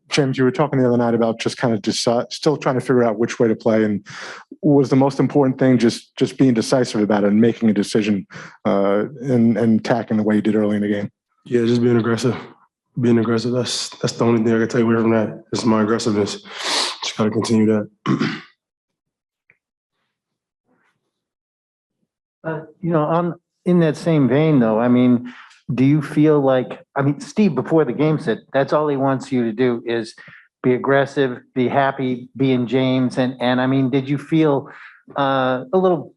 James, you were talking the other night about just kind of still trying to figure out which way to play, and was the most important thing just being decisive about it and making a decision and attacking the way you did early in the game? Yeah, just being aggressive. Being aggressive. That's the only thing I can take away from that. Is my aggressiveness. Just got to continue that. In that same vein, though, I mean, do you feel like, Steve, before the game said that's all he wants you to do is be aggressive, be happy, being James. And I mean, did you feel a little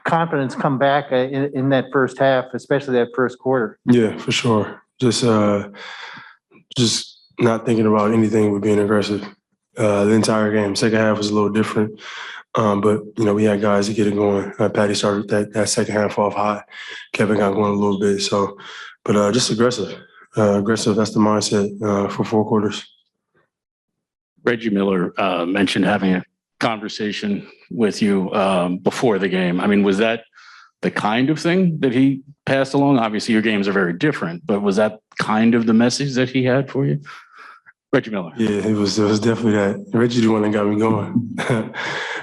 confidence come back in that first half, especially that first quarter? Yeah, for sure. Just not thinking about anything with being aggressive. The entire game. Second half was a little different. But, we had guys to get it going. Patty started that second half off hot. Kevin got going a little bit. So, but just aggressive. Aggressive, that's the mindset for 4 quarters. Reggie Miller mentioned having a conversation with you before the game. I mean, was that the kind of thing that he passed along? Obviously, your games are very different, but was that kind of the message that he had for you? Reggie Miller. Yeah, it was definitely that. Reggie the one that got me going.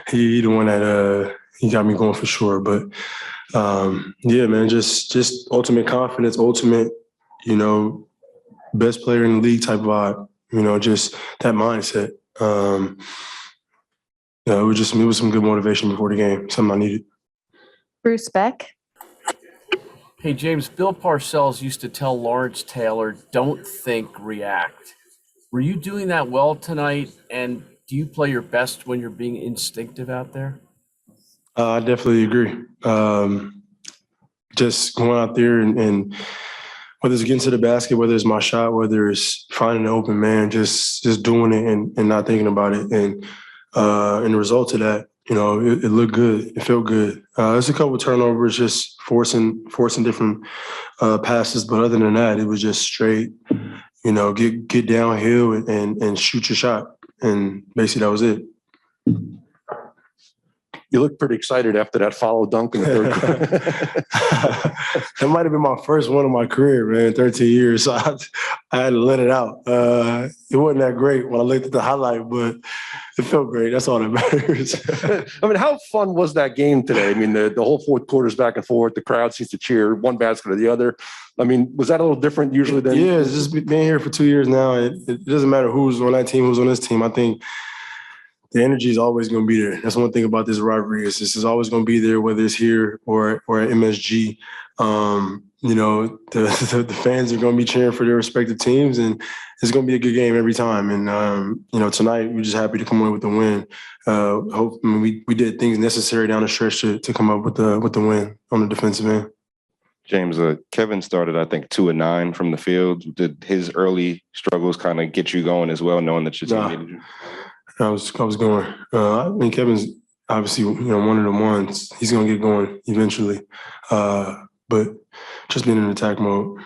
he the one that he got me going for sure. But yeah, man, just ultimate confidence, ultimate, best player in the league type vibe. Just that mindset. It was some good motivation before the game. Something I needed. Bruce Beck. Hey, James, Bill Parcells used to tell Lawrence Taylor, don't think, react. Were you doing that well tonight? And do you play your best when you're being instinctive out there? I definitely agree. Just going out there and whether it's getting to the basket, whether it's my shot, whether it's finding an open man, just doing it and not thinking about it. And the result of that, it looked good. It felt good. There's a couple of turnovers, just forcing different passes. But other than that, it was just straight, get downhill and shoot your shot. And basically that was it. You look pretty excited after that follow dunk in the third quarter. That might have been my first one of my career, man, 13 years. So I had to let it out. It wasn't that great when I looked at the highlight, but it felt great. That's all that matters. I mean, how fun was that game today? I mean, the whole fourth quarter's back and forth. The crowd seems to cheer one basket or the other. I mean, was that a little different usually than? Yeah, it's just being here for 2 years now. It doesn't matter who's on that team, who's on this team. I think the energy is always going to be there. That's one thing about this rivalry is this is always going to be there, whether it's here or at MSG. The fans are going to be cheering for their respective teams, and it's going to be a good game every time. And tonight we're just happy to come away with the win. We did things necessary down the stretch to come up with the win on the defensive end. James, Kevin started, I think, 2 of 9 from the field. Did his early struggles kind of get you going as well, knowing that your team needed you? I was going. I mean, Kevin's obviously, one of the ones. He's going to get going eventually. But just being in attack mode.